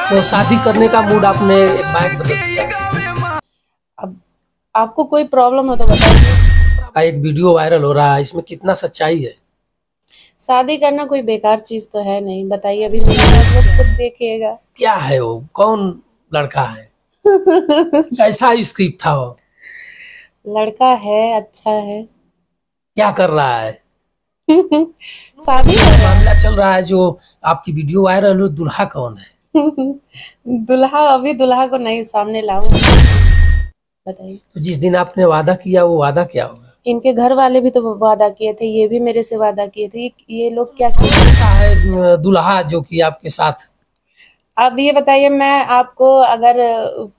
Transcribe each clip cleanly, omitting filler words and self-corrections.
तो शादी करने का मूड आपने एक बाइक बदल दिया। अब आपको कोई प्रॉब्लम हो तो बताइए। एक वीडियो वायरल हो रहा है, इसमें कितना सच्चाई है? शादी करना कोई बेकार चीज तो है नहीं, बताइए। अभी आप लोग खुद देखिएगा। क्या है वो, कौन लड़का है? कैसा स्क्रिप्ट था वो? लड़का है, अच्छा है। क्या कर रहा है? शादी हो रहा मामला चल रहा है जो आपकी वीडियो वायरल हो, दूल्हा कौन है? है। दुल्हा अभी दुल्हा को नहीं सामने लाऊंगा। बताइए। तो जिस दिन आपने वादा किया वो वादा क्या होगा? इनके घर वाले भी तो वादा किए थे, ये भी मेरे से वादा किए थे। ये लोग क्या किए? कैसा है दूल्हा जो कि आपके साथ? अब ये बताइए, मैं आपको अगर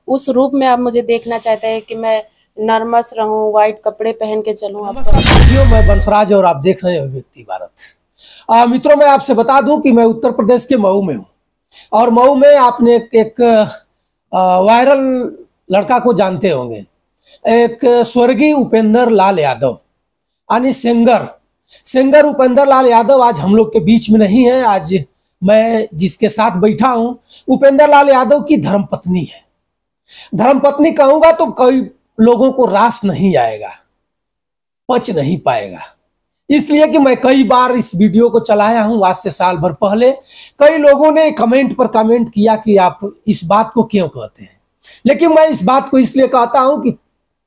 उस रूप में आप मुझे देखना चाहते हैं कि मैं नर्मस रहूं, व्हाइट कपड़े पहन के चलूं आपको? साथियों, मैं बंसराज और आप देख रहे हैं व्यक्ति भारत। मित्रों, मैं आपसे बता दूं कि मैं उत्तर प्रदेश के मऊ में हूं और मऊ में आपने एक वायरल लड़का को जानते होंगे, एक स्वर्गीय उपेंद्र लाल यादव, यानी सिंगर सिंगर उपेंद्र लाल यादव आज हम लोग के बीच में नहीं है। आज मैं जिसके साथ बैठा हूं, उपेंद्र लाल यादव की धर्मपत्नी है। धर्मपत्नी कहूंगा तो कई लोगों को रास नहीं आएगा, पच नहीं पाएगा, इसलिए कि मैं कई बार इस वीडियो को चलाया हूं। आज से साल भर पहले कई लोगों ने कमेंट पर कमेंट किया कि आप इस बात को क्यों कहते हैं, लेकिन मैं इस बात को इसलिए कहता हूं कि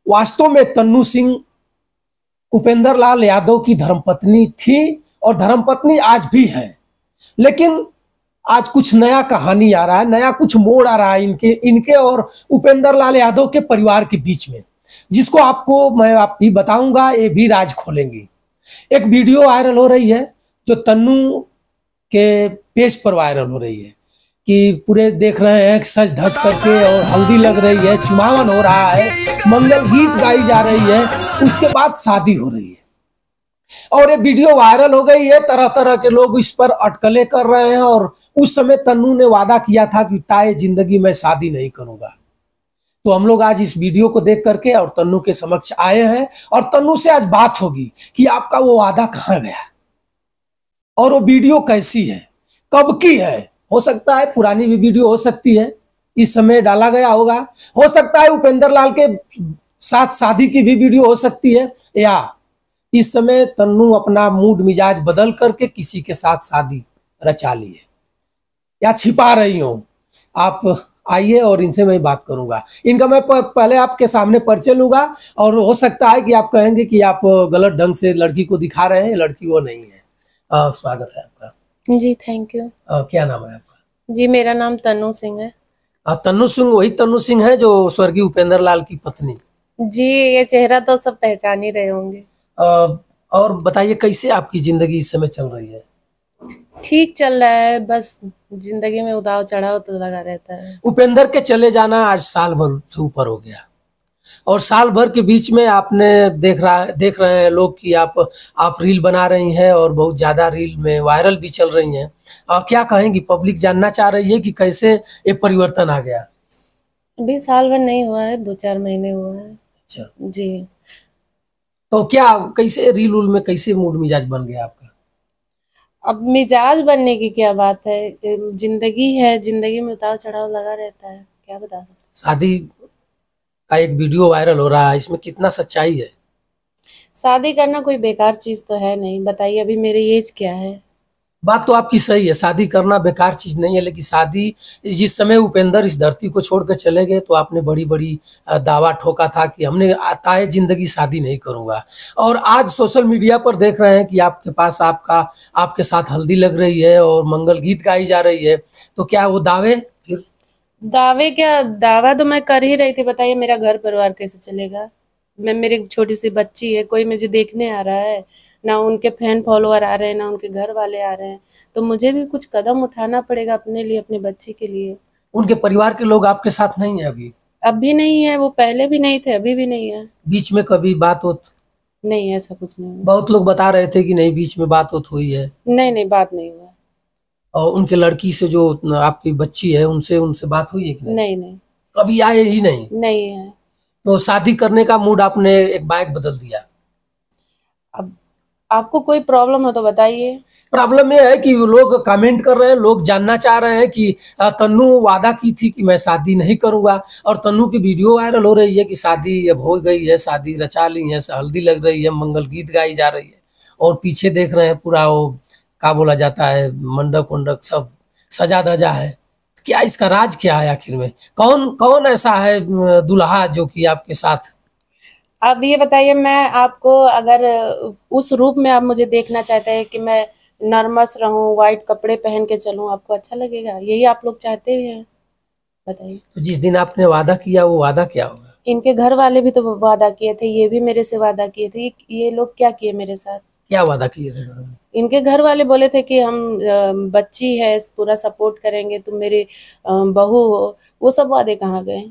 वास्तव में तन्नू सिंह उपेंद्र लाल यादव की धर्मपत्नी थी और धर्मपत्नी आज भी है। लेकिन आज कुछ नया कहानी आ रहा है, नया कुछ मोड़ आ रहा है इनके और उपेंद्र लाल यादव के परिवार के बीच में, जिसको आपको मैं आप भी बताऊंगा, ये भी राज खोलेंगी। एक वीडियो वायरल हो रही है जो तन्नू के पेज पर वायरल हो रही है कि पूरे देख रहे हैं सज धज करके और हल्दी लग रही है, चुमावन हो रहा है, मंगल गीत गाई जा रही है, उसके बाद शादी हो रही है और ये वीडियो वायरल हो गई है। तरह तरह के लोग इस पर अटकलें कर रहे हैं और उस समय तन्नू ने वादा किया था कि ताए जिंदगी में शादी नहीं करूंगा। तो हम लोग आज इस वीडियो को देख करके और तन्नू के समक्ष आए हैं और तन्नू से आज बात होगी कि आपका वो वादा कहाँ गया और वो वीडियो कैसी है, कब की है। हो सकता है पुरानी भी वीडियो हो सकती है, इस समय डाला गया होगा। हो सकता है उपेंद्र लाल के साथ शादी की भी वीडियो हो सकती है, या इस समय तन्नू अपना मूड मिजाज बदल करके किसी के साथ शादी रचा ली है या छिपा रही हो। आप आइए और इनसे मैं बात करूंगा। इनका मैं पहले आपके सामने परिचय लूंगा और हो सकता है कि आप कहेंगे कि आप गलत ढंग से लड़की को दिखा रहे हैं, लड़की वो नहीं है। स्वागत है आपका। जी, थैंक यू। क्या नाम है आपका? जी, मेरा नाम तन्नू सिंह है। तन्नू सिंह वही तन्नू सिंह है जो स्वर्गीय उपेंद्र लाल की पत्नी? जी, ये चेहरा तो सब पहचान ही रहे होंगे। और बताइए कैसे आपकी जिंदगी इस समय चल रही है? ठीक चल रहा है, बस जिंदगी में उतार चढ़ाव तो लगा रहता है। उपेंद्र के चले जाना आज साल भर से ऊपर हो गया और साल भर के बीच में आपने देख रहे हैं लोग कि आप रील बना रही हैं और बहुत ज्यादा रील में वायरल भी चल रही हैं। क्या कहेंगी, पब्लिक जानना चाह रही है कि कैसे ये परिवर्तन आ गया? अभी साल भर नहीं हुआ है, 2-4 महीने हुआ है। अच्छा, जी। तो क्या कैसे रील उल में कैसे मूड मिजाज बन गया आपका? अब मिजाज बनने की क्या बात है, जिंदगी है, जिंदगी में उतार चढ़ाव लगा रहता है, क्या बता सकते। शादी का एक वीडियो वायरल हो रहा है, इसमें कितना सच्चाई है? शादी करना कोई बेकार चीज तो है नहीं, बताइए। अभी मेरी एज क्या है? बात तो आपकी सही है, शादी करना बेकार चीज नहीं है, लेकिन शादी जिस समय उपेंद्र इस धरती को छोड़कर चले गए तो आपने बड़ी बड़ी दावा ठोका था कि हमने आताए जिंदगी शादी नहीं करूंगा। और आज सोशल मीडिया पर देख रहे हैं कि आपके पास आपके साथ हल्दी लग रही है और मंगल गीत गाई जा रही है। तो क्या वो दावे फिर? दावे क्या, दावा तो मैं कर ही रही थी। बताइए, मेरा घर परिवार कैसे चलेगा? मेरी छोटी सी बच्ची है, कोई मुझे देखने आ रहा है? ना उनके फैन फॉलोअर आ रहे हैं, ना उनके घर वाले आ रहे हैं। तो मुझे भी कुछ कदम उठाना पड़ेगा अपने लिए, अपने बच्चे के लिए। उनके परिवार के लोग आपके साथ नहीं है अभी? अब भी नहीं है, वो पहले भी नहीं थे, अभी भी नहीं है। बीच में कभी बात होत? नहीं, ऐसा कुछ नहीं हुआ। बहुत लोग बता रहे थे कि नहीं, बीच में बात होत हुई है। नहीं नहीं, बात नहीं हुआ। और उनके लड़की से जो आपकी बच्ची है उनसे उनसे बात हुई है कि नहीं? नहीं नहीं। कभी आए ही नहीं? नहीं है। तो शादी करने का मूड आपने एक बाइक बदल दिया। अब आपको कोई प्रॉब्लम हो तो बताइए। प्रॉब्लम ये है कि वो लोग कमेंट कर रहे हैं, लोग जानना चाह रहे हैं कि तन्नू वादा की थी कि मैं शादी नहीं करूंगा, और तन्नू की वीडियो वायरल हो रही है कि शादी अब हो गई है, शादी रचा ली है, हल्दी लग रही है, मंगल गीत गाई जा रही है, और पीछे देख रहे हैं पूरा वो क्या बोला जाता है, मंडप वंडप सब सजा धजा है। क्या इसका राज क्या है आखिर में? कौन कौन ऐसा है दुल्हा जो कि आपके साथ? अब ये बताइए, मैं आपको अगर उस रूप में आप मुझे देखना चाहते हैं कि मैं नर्मस रहूं, व्हाइट कपड़े पहन के चलूं, आपको अच्छा लगेगा? यही आप लोग चाहते हैं? बताइए। तो जिस दिन आपने वादा किया वो वादा क्या होगा? इनके घर वाले भी तो वादा किए थे, ये भी मेरे से वादा किए थे। ये लोग क्या किए मेरे साथ? क्या वादा किए थे घर में? इनके घर वाले बोले थे कि हम बच्ची है, पूरा सपोर्ट करेंगे, तुम मेरी बहू हो। वो सब वादे कहाँ गए?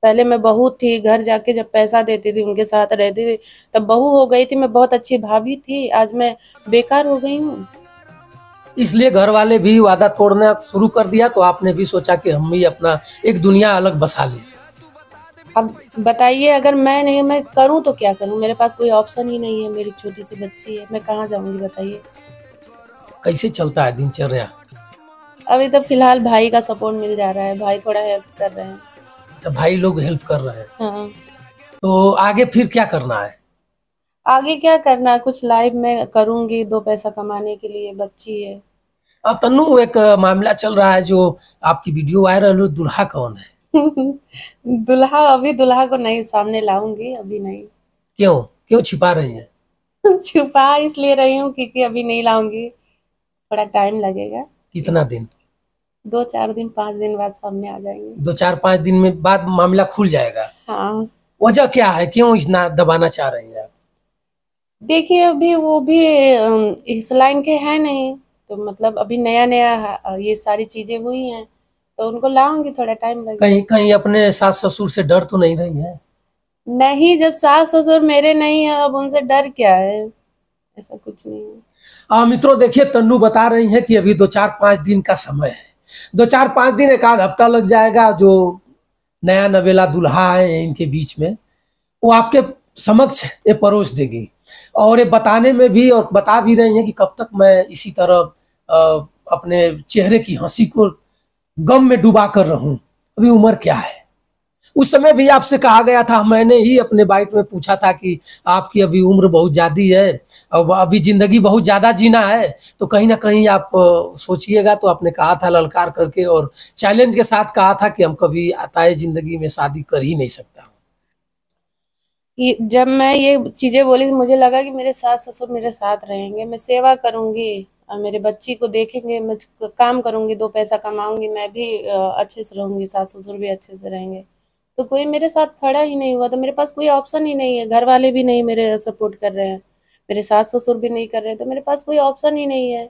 पहले मैं बहू थी, घर जाके जब पैसा देती थी, उनके साथ रहती थी, तब बहू हो गई थी, मैं बहुत अच्छी भाभी थी। आज मैं बेकार हो गई हूँ। इसलिए घर वाले भी वादा तोड़ना शुरू कर दिया, तो आपने भी सोचा कि हम भी अपना एक दुनिया अलग बसा लें। अब बताइए, अगर मैं नहीं, मैं करूँ तो क्या करूँ? मेरे पास कोई ऑप्शन ही नहीं है, मेरी छोटी सी बच्ची है, मैं कहाँ जाऊंगी बताइए। कैसे चलता है दिनचर्या? अभी तो फिलहाल भाई का सपोर्ट मिल जा रहा है, भाई थोड़ा हेल्प कर रहे हैं। अच्छा, भाई लोग हेल्प कर रहे हैं। हाँ। तो आगे फिर क्या करना है? आगे क्या करना है, कुछ लाइफ में करूंगी, दो पैसा कमाने के लिए, बच्ची है। अब तन्नू, एक मामला चल रहा है जो आपकी वीडियो वायरल हुई, दूल्हा कौन है? दुल्हा, अभी दुल्हा को नहीं सामने लाऊंगी, अभी नहीं। क्यों क्यों छिपा रही हैं? छुपा इसलिए रही हूँ क्योंकि अभी नहीं लाऊंगी, थोड़ा टाइम लगेगा। कितना दिन? 2-4 दिन, 5 दिन बाद सामने आ जाएंगे। 2-4-5 दिन में बाद मामला खुल जाएगा? हाँ। वजह क्या है, क्यों इतना दबाना चाह रही हैं आप? देखिए, अभी वो भी इस लाइन के हैं नहीं, तो मतलब अभी नया नया ये सारी चीजें हुई हैं, तो उनको लाऊंगी, थोड़ा टाइम लगेगा। कहीं कहीं अपने सास ससुर से डर तो नहीं रही है? नहीं, जब सास ससुर मेरे नहीं है, अब उनसे डर क्या है? ऐसा कुछ नहीं है। मित्रों देखिए, तन्नू बता रही हैं कि अभी 2-4-5 दिन का समय है। 2-4-5 दिन, एक आध हफ्ता लग जाएगा। जो नया नवेला दुल्हा है इनके बीच में, वो आपके समक्ष ये परोस देगी, और ये बताने में भी, और बता भी रही हैं कि कब तक मैं इसी तरह अपने चेहरे की हंसी को गम में डुबा कर रहूं। अभी उम्र क्या है? उस समय भी आपसे कहा गया था, मैंने ही अपने बाइट में पूछा था कि आपकी अभी उम्र बहुत ज्यादा है, अब अभी जिंदगी बहुत ज्यादा जीना है, तो कहीं ना कहीं आप सोचिएगा। तो आपने कहा था ललकार करके और चैलेंज के साथ कहा था कि हम कभी आताए जिंदगी में शादी कर ही नहीं सकता। जब मैं ये चीजें बोली, मुझे लगा कि मेरे सास ससुर मेरे साथ रहेंगे, मैं सेवा करूंगी और मेरे बच्ची को देखेंगे, मैं काम करूंगी, दो पैसा कमाऊंगी, मैं भी अच्छे से रहूंगी, सास ससुर भी अच्छे से रहेंगे। तो कोई मेरे साथ खड़ा ही नहीं हुआ, तो मेरे पास कोई ऑप्शन ही नहीं है। घर वाले भी नहीं मेरे सपोर्ट कर रहे हैं, मेरे सास ससुर भी नहीं कर रहे हैं, तो मेरे पास कोई ऑप्शन ही नहीं है।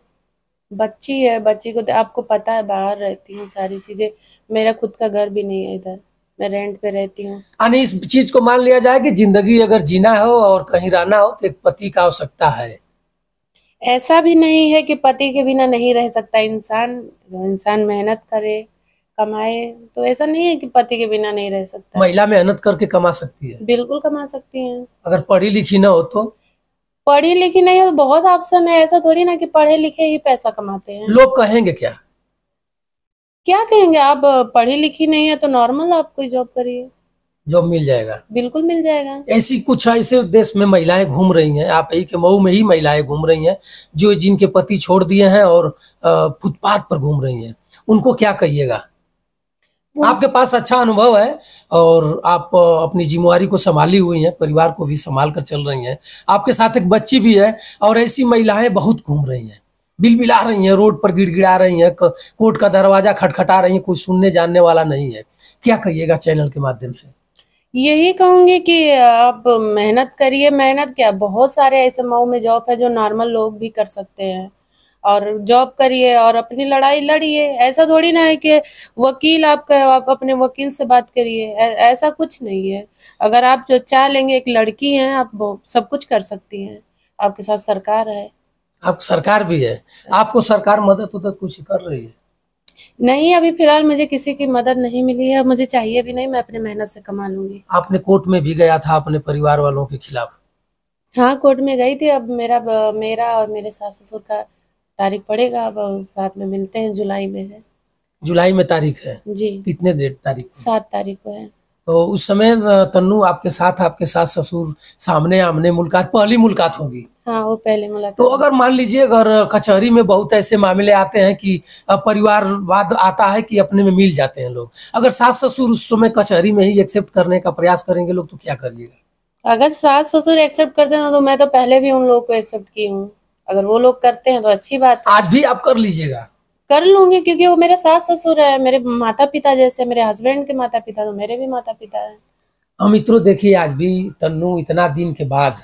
बच्ची है, बच्ची को तो आपको पता है, बाहर रहती हूँ, सारी चीजें, मेरा खुद का घर भी नहीं है इधर, मैं रेंट पे रहती हूँ। यानी इस चीज को मान लिया जाए कि जिंदगी अगर जीना हो और कहीं रहना हो तो एक पति का आवश्यकता है। ऐसा भी नहीं है कि पति के बिना नहीं रह सकता इंसान। इंसान मेहनत करे, कमाए, तो ऐसा नहीं है कि पति के बिना नहीं रह सकता। महिला मेहनत करके कमा सकती है, बिल्कुल कमा सकती हैं। अगर पढ़ी लिखी ना हो तो। पढ़ी लिखी नहीं हो तो बहुत ऑप्शन है, ऐसा थोड़ी ना कि पढ़े लिखे ही पैसा कमाते हैं। लोग कहेंगे क्या? क्या कहेंगे? आप पढ़ी लिखी नहीं है तो नॉर्मल आप कोई जॉब करिए, जॉब मिल जाएगा। बिल्कुल मिल जाएगा। ऐसी कुछ ऐसे देश में महिलाएं घूम रही हैं, आप ही के मऊ में ही महिलाएं घूम रही हैं जो जिनके पति छोड़ दिए हैं और फुटपाथ पर घूम रही हैं, उनको क्या कहिएगा? आपके पास अच्छा अनुभव है और आप अपनी जिम्मेवारी को संभाली हुई हैं, परिवार को भी संभाल कर चल रही हैं, आपके साथ एक बच्ची भी है, और ऐसी महिलाएं बहुत घूम रही हैं, बिलबिला रही हैं, रोड पर गिड़गिड़ा रही हैं, कोर्ट का दरवाजा खटखटा रही हैं, कोई सुनने जानने वाला नहीं है। क्या कहिएगा चैनल के माध्यम से? यही कहूंगी कि आप मेहनत करिए। मेहनत क्या, बहुत सारे ऐसे मऊ में जॉब है जो नॉर्मल लोग भी कर सकते हैं, और जॉब करिए और अपनी लड़ाई लड़िए। ऐसा थोड़ी ना है कि वकील आपका, आप अपने वकील से बात करिए, ऐसा कुछ नहीं है। अगर आप जो चाह लेंगे, एक लड़की हैं आप, सब कुछ कर सकती हैं। आपके साथ सरकार है। आप सरकार भी है, आपको सरकार मदद उदद कुछ कर रही है? नहीं, अभी फिलहाल मुझे किसी की मदद नहीं मिली है, मुझे चाहिए भी नहीं, मैं अपने मेहनत से कमा लूंगी। आपने कोर्ट में भी गया था अपने परिवार वालों के खिलाफ? हाँ, कोर्ट में गई थी। अब मेरा और मेरे सास ससुर का तारीख पड़ेगा। अब साथ में मिलते हैं, जुलाई में है। जुलाई में तारीख है? जी, कितने डेट तारीख को? 7 तारीख को है। तो उस समय तन्नू आपके साथ आपके सास ससुर सामने आमने मुलाकात, पहली मुलाकात होगी। हाँ, वो पहले तो मुलाकात। अगर मान लीजिए, अगर कचहरी में बहुत ऐसे मामले आते हैं कि परिवारवाद आता है कि अपने में मिल जाते हैं लोग, अगर सास ससुर उस समय कचहरी में ही एक्सेप्ट करने का प्रयास करेंगे लोग, तो क्या करिएगा? अगर सास ससुर एक्सेप्ट करते हैं तो मैं तो पहले भी उन लोगों को एक्सेप्ट की हूँ। अगर वो लोग करते हैं तो अच्छी बात है। आज भी आप कर लीजिएगा? कर लूंगी, क्योंकि वो मेरे सास ससुर है, मेरे माता पिता जैसे। मेरे हस्बैंड के माता पिता तो मेरे भी माता पिता है। हम मित्रों देखिए, आज भी तन्नू इतना दिन के बाद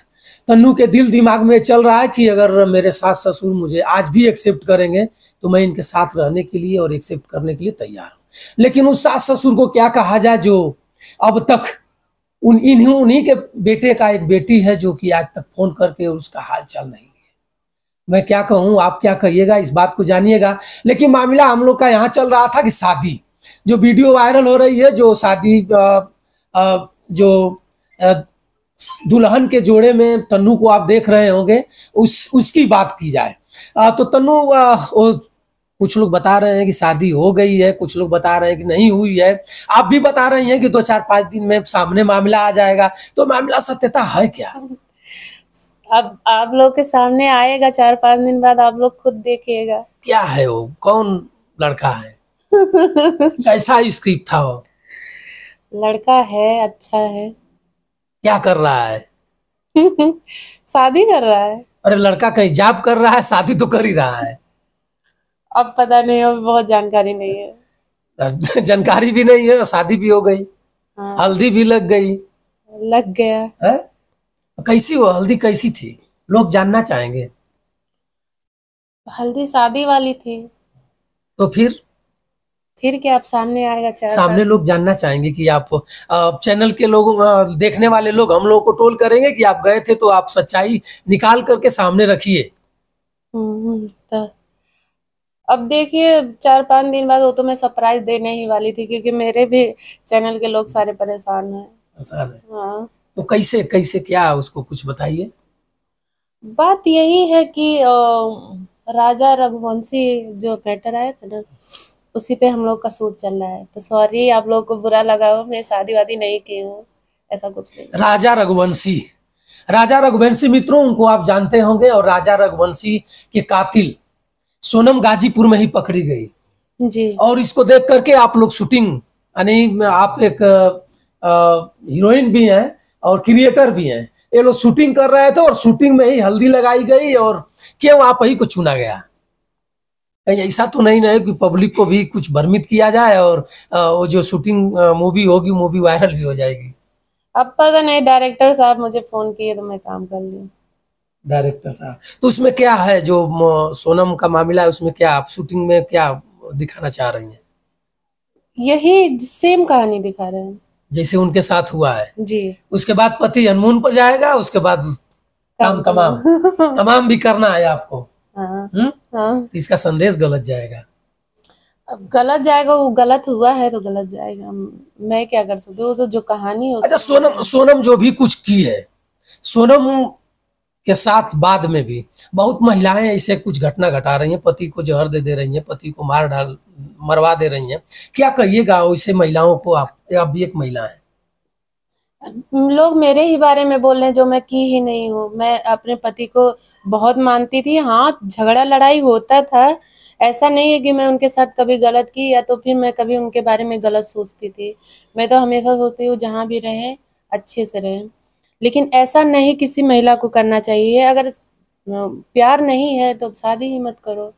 तन्नू के दिल दिमाग में चल रहा है कि अगर मेरे सास ससुर मुझे आज भी एक्सेप्ट करेंगे तो मैं इनके साथ रहने के लिए और एक्सेप्ट करने के लिए तैयार हूँ। लेकिन उस सास ससुर को क्या कहा जाए जो अब तक उन्हीं के बेटे का एक बेटी है जो कि आज तक फोन करके उसका हाल चाल नहीं है। मैं क्या कहूँ, आप क्या कहिएगा, इस बात को जानिएगा। लेकिन मामला हम लोग का यहाँ चल रहा था कि शादी, जो वीडियो वायरल हो रही है, जो शादी जो दुल्हन के जोड़े में तन्नू को आप देख रहे होंगे, उसकी बात की जाए तो तन्नू कुछ लोग बता रहे हैं कि शादी हो गई है, कुछ लोग बता रहे हैं कि नहीं हुई है, आप भी बता रही हैं कि 2-4-5 दिन में सामने मामला आ जाएगा। तो मामला सत्यता है क्या? अब आप लोग के सामने आएगा 4-5 दिन बाद, आप लोग खुद देखिएगा। क्या है वो, कौन लड़का है? कैसा स्क्रिप्ट था वो? लड़का है, अच्छा है। क्या कर रहा है? शादी कर रहा है। अरे लड़का कहीं जॉब कर रहा है, शादी तो कर ही रहा है। अब पता नहीं, अब बहुत जानकारी नहीं है। जानकारी भी नहीं है और शादी भी हो गई। हाँ, हल्दी भी लग गई लग गया। है? कैसी वो हल्दी, कैसी थी, लोग जानना चाहेंगे। हल्दी शादी वाली थी। तो फिर क्या, अब सामने आएगा 4-5। सामने लोग जानना चाहेंगे कि आप चैनल के लोग, देखने वाले लोग हम लोग को टोल करेंगे कि आप गए थे, तो आप सच्चाई निकाल करके सामने रखिए। तो अब देखिए 4-5 दिन बाद वो तो मैं सरप्राइज देने ही वाली थी, क्योंकि मेरे भी चैनल के लोग सारे परेशान हैं। आसान है। हाँ, तो कैसे कैसे क्या, उसको कुछ बताइए। बात यही है कि राजा रघुवंशी जो मैटर आया था ना, उसी पे हम लोग का शूट चल रहा है। तो सॉरी, आप लोग को बुरा लगा हो, मैं शादी वादी नहीं की हूँ, ऐसा कुछ नहीं। राजा रघुवंशी, राजा रघुवंशी मित्रों, उनको आप जानते होंगे। और राजा रघुवंशी के कातिल सोनम गाजीपुर में ही पकड़ी गई। जी, और इसको देख करके आप लोग शूटिंग, यानी आप एक हीरोइन भी हैं और क्रिएटर भी हैं, ये लोग शूटिंग कर रहे थे और शूटिंग में ही हल्दी लगाई गई और क्यों आप ही को चुना गया? कहीं ऐसा तो नहीं है कि पब्लिक को भी कुछ भ्रमित किया जाए और वो जो शूटिंग मूवी होगी, मूवी वायरल भी हो जाएगी? अब पता नहीं, डायरेक्टर साहब मुझे फोन किए तो मैं काम कर ली। डायरेक्टर साहब, तो उसमें क्या है जो सोनम का मामला है, उसमें क्या आप शूटिंग में क्या दिखाना चाह रही हैं? यही सेम कहानी दिखा रहे हैं। जैसे उनके साथ हुआ है, जी, उसके बाद पति हनीमून पर जाएगा, उसके बाद काम तमाम तमाम भी करना है आपको। हाँ, हम्म? हाँ। इसका संदेश गलत जाएगा। अब गलत जाएगा, वो गलत हुआ है तो गलत जाएगा। मैं क्या कर सकती हूँ, वो तो जो कहानी है अच्छा, उसको सोनम जो भी कुछ की है, सोनम के साथ बाद में भी बहुत महिलाएं ऐसे कुछ घटना घटा रही हैं, पति को जहर दे रही हैं, पति को मरवा दे रही हैं। क्या कहिएगा वैसे महिलाओं को? आप भी एक महिला है। लोग मेरे ही बारे में बोल रहे हैं जो मैं की ही नहीं हूँ। मैं अपने पति को बहुत मानती थी। हाँ, झगड़ा लड़ाई होता था, ऐसा नहीं है कि मैं उनके साथ कभी गलत की या तो फिर मैं कभी उनके बारे में गलत सोचती थी। मैं तो हमेशा सोचती हूँ जहाँ भी रहें अच्छे से रहें। लेकिन ऐसा नहीं किसी महिला को करना चाहिए। अगर प्यार नहीं है तो शादी ही मत करो।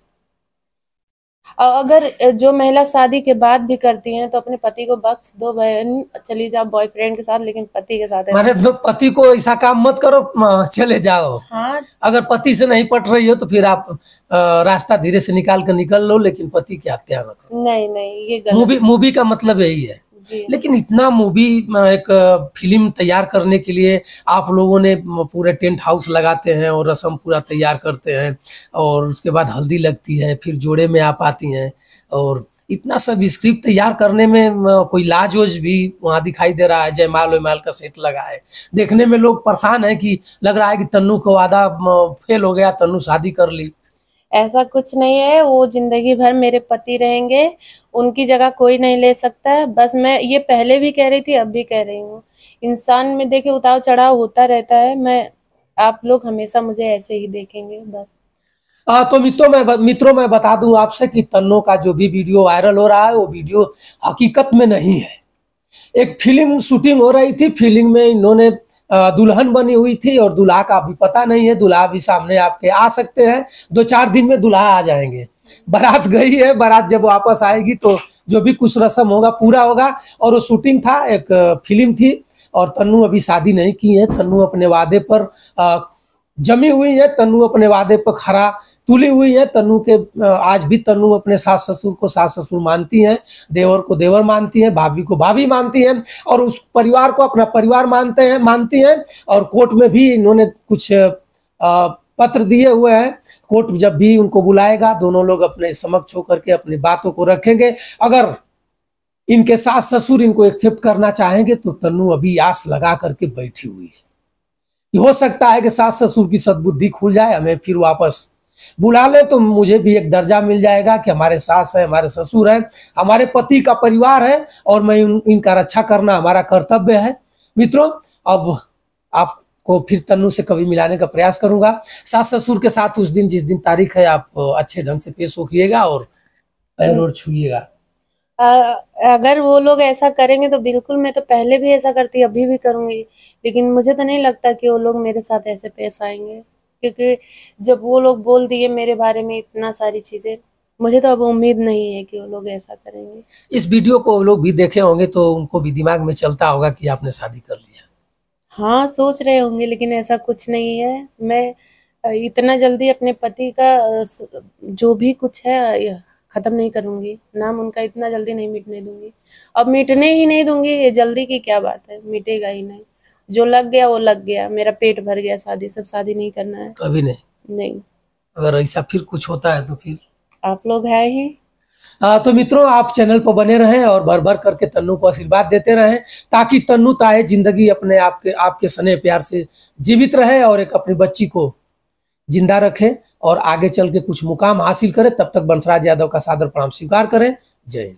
अगर जो महिला शादी के बाद भी करती हैं तो अपने पति को बख्श दो, बहन चली जाओ बॉयफ्रेंड के साथ, लेकिन पति के साथ माने पति को ऐसा काम मत करो, चले जाओ। हाँ, अगर पति से नहीं पट रही हो तो फिर आप रास्ता धीरे से निकाल कर निकल लो, लेकिन पति की हत्या न करो। नहीं नहीं, ये गलत मूवी का मतलब यही है। जी। लेकिन इतना मूवी, एक फिल्म तैयार करने के लिए आप लोगों ने पूरे टेंट हाउस लगाते हैं और रस्म पूरा तैयार करते हैं, और उसके बाद हल्दी लगती है, फिर जोड़े में आप आती हैं, और इतना सब स्क्रिप्ट तैयार करने में कोई लाज वोज भी वहाँ दिखाई दे रहा है? जयमाल वयमाल का सेट लगा है, देखने में लोग परेशान है कि लग रहा है कि तन्नू को वादा फेल हो गया, तन्नू शादी कर ली। ऐसा कुछ नहीं है, वो जिंदगी भर मेरे पति रहेंगे, उनकी जगह कोई नहीं ले सकता है। बस मैं ये पहले भी कह रही थी, अब भी कह रही हूँ, इंसान में देखिए उतार चढ़ाव होता रहता है। आप लोग हमेशा मुझे ऐसे ही देखेंगे बस। तो मित्रों मैं बता दूं आपसे कि तन्नो का जो भी वीडियो वायरल हो रहा है वो वीडियो हकीकत में नहीं है। एक फिल्म शूटिंग हो रही थी, फिल्म में इन्होंने दुल्हन बनी हुई थी और दूल्हा का अभी पता नहीं है, दूल्हा भी सामने आपके आ सकते हैं, 2-4 दिन में दूल्हा आ जाएंगे। बारात गई है, बारात जब वापस आएगी तो जो भी कुछ रस्म होगा पूरा होगा। और वो शूटिंग था, एक फिल्म थी और तन्नू अभी शादी नहीं की है। तन्नू अपने वादे पर जमी हुई है, तन्नू अपने वादे पर खरा तुली हुई है। तन्नू के आज भी तन्नू अपने सास ससुर को सास ससुर मानती हैं, देवर को देवर मानती हैं, भाभी को भाभी मानती हैं और उस परिवार को अपना परिवार मानती हैं। और कोर्ट में भी इन्होंने कुछ पत्र दिए हुए हैं। कोर्ट जब भी उनको बुलाएगा दोनों लोग अपने समक्ष होकर के अपनी बातों को रखेंगे। अगर इनके सास ससुर इनको एक्सेप्ट करना चाहेंगे तो तन्नू अभी आस लगा करके बैठी हुई है। हो सकता है कि सास ससुर की सद्बुद्धि खुल जाए, हमें फिर वापस बुला ले तो मुझे भी एक दर्जा मिल जाएगा कि हमारे सास है, हमारे ससुर है, हमारे पति का परिवार है और मैं इनका रक्षा करना हमारा कर्तव्य है। मित्रों, अब आपको फिर तन्नू से कभी मिलाने का प्रयास करूंगा। सास ससुर के साथ उस दिन जिस दिन तारीख है आप अच्छे ढंग से पेश होइएगा और पैर और छूइएगा। अगर वो लोग ऐसा करेंगे तो बिल्कुल, मैं तो पहले भी ऐसा करती, अभी भी करूंगी, लेकिन मुझे तो नहीं लगता कि वो लोग मेरे साथ ऐसे पेश आएंगे, क्योंकि जब वो लोग बोल दिए मेरे बारे में इतना सारी चीजें, मुझे तो अब उम्मीद नहीं है कि वो लोग ऐसा करेंगे। इस वीडियो को वो लोग भी देखे होंगे तो उनको भी दिमाग में चलता होगा कि आपने शादी कर लिया। हाँ, सोच रहे होंगे, लेकिन ऐसा कुछ नहीं है। मैं इतना जल्दी अपने पति का जो भी कुछ है खत्म नहीं करूंगी, नाम उनका इतना जल्दी नहीं मिटने दूंगी। अब मिटने ही नहीं दूंगी, ये जल्दी की क्या बात है, मिटेगा ही नहीं। जो लग गया वो लग गया, मेरा पेट भर गया, शादी नहीं करना है कभी नहीं। अगर ऐसा फिर कुछ होता है तो फिर आप लोग हैं ही। तो मित्रों, आप चैनल पर बने रहें और भर भर करके तन्नू को आशीर्वाद देते रहें ताकि तन्नू ताए जिंदगी अपने आपके स्नेह प्यार से जीवित रहे और एक अपनी बच्ची को जिंदा रखे और आगे चल के कुछ मुकाम हासिल करे। तब तक बंसराज यादव का सादर प्रणाम स्वीकार करें। जय हिंद।